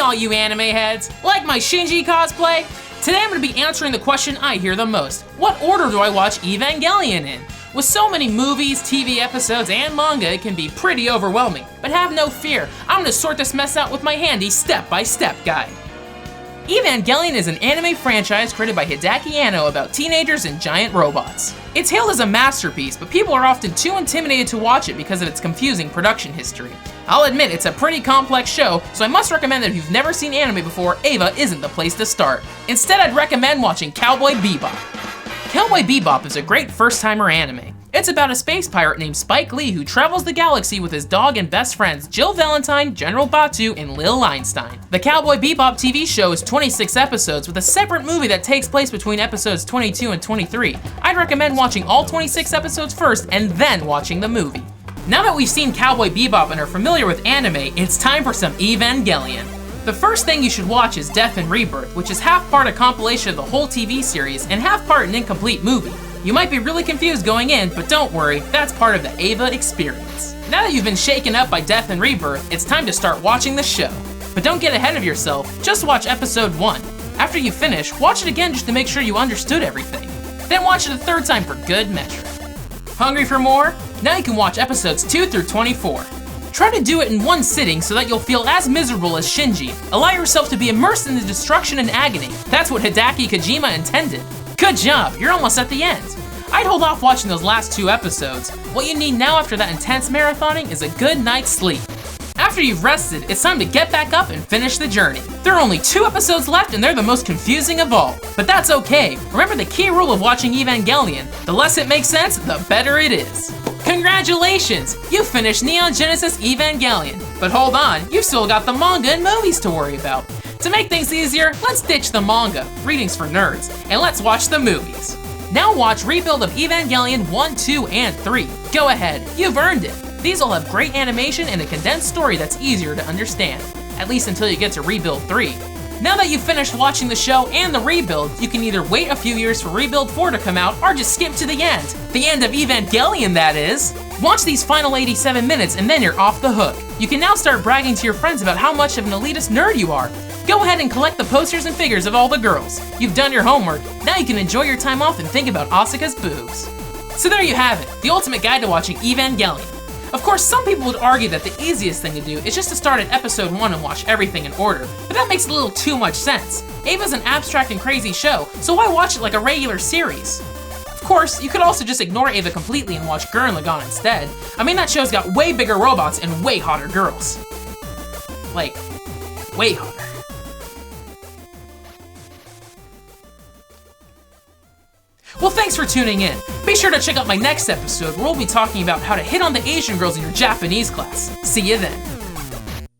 Hey all you anime heads! Like my Shinji cosplay? Today I'm going to be answering the question I hear the most. What order do I watch Evangelion in? With so many movies, TV episodes, and manga, it can be pretty overwhelming. But have no fear, I'm going to sort this mess out with my handy step-by-step guide. Evangelion is an anime franchise created by Hideaki Anno about teenagers and giant robots. It's hailed as a masterpiece, but people are often too intimidated to watch it because of its confusing production history. I'll admit it's a pretty complex show, so I must recommend that if you've never seen anime before, Eva isn't the place to start. Instead, I'd recommend watching Cowboy Bebop. Cowboy Bebop is a great first-timer anime. It's about a space pirate named Spike Lee who travels the galaxy with his dog and best friends Jill Valentine, General Batu, and Lil Einstein. The Cowboy Bebop TV show is 26 episodes with a separate movie that takes place between episodes 22 and 23. I'd recommend watching all 26 episodes first and then watching the movie. Now that we've seen Cowboy Bebop and are familiar with anime, it's time for some Evangelion. The first thing you should watch is Death and Rebirth, which is half part a compilation of the whole TV series and half part an incomplete movie. You might be really confused going in, but don't worry, that's part of the Eva experience. Now that you've been shaken up by Death and Rebirth, it's time to start watching the show. But don't get ahead of yourself, just watch episode 1. After you finish, watch it again just to make sure you understood everything. Then watch it a third time for good measure. Hungry for more? Now you can watch episodes 2 through 24. Try to do it in one sitting so that you'll feel as miserable as Shinji. Allow yourself to be immersed in the destruction and agony. That's what Hideaki Kojima intended. Good job, you're almost at the end. I'd hold off watching those last 2 episodes. What you need now after that intense marathoning is a good night's sleep. After you've rested, it's time to get back up and finish the journey. There are only 2 episodes left and they're the most confusing of all. But that's okay. Remember the key rule of watching Evangelion. The less it makes sense, the better it is. Congratulations! You finished Neon Genesis Evangelion. But hold on, you've still got the manga and movies to worry about. To make things easier, let's ditch the manga, readings for nerds, and let's watch the movies. Now watch Rebuild of Evangelion 1, 2, and 3. Go ahead, you've earned it. These all have great animation and a condensed story that's easier to understand, at least until you get to Rebuild 3. Now that you've finished watching the show and the Rebuild, you can either wait a few years for Rebuild 4 to come out or just skip to the end. The end of Evangelion, that is. Watch these final 87 minutes and then you're off the hook. You can now start bragging to your friends about how much of an elitist nerd you are. Go ahead and collect the posters and figures of all the girls. You've done your homework, now you can enjoy your time off and think about Asuka's boobs. So there you have it, the ultimate guide to watching Evangelion. Of course, some people would argue that the easiest thing to do is just to start at episode 1 and watch everything in order, but that makes a little too much sense. Eva's an abstract and crazy show, so why watch it like a regular series? Of course, you could also just ignore Eva completely and watch Gurren Lagann instead. I mean, that show's got way bigger robots and way hotter girls. Like, way hotter. Well, thanks for tuning in. Be sure to check out my next episode where we'll be talking about how to hit on the Asian girls in your Japanese class. See you then.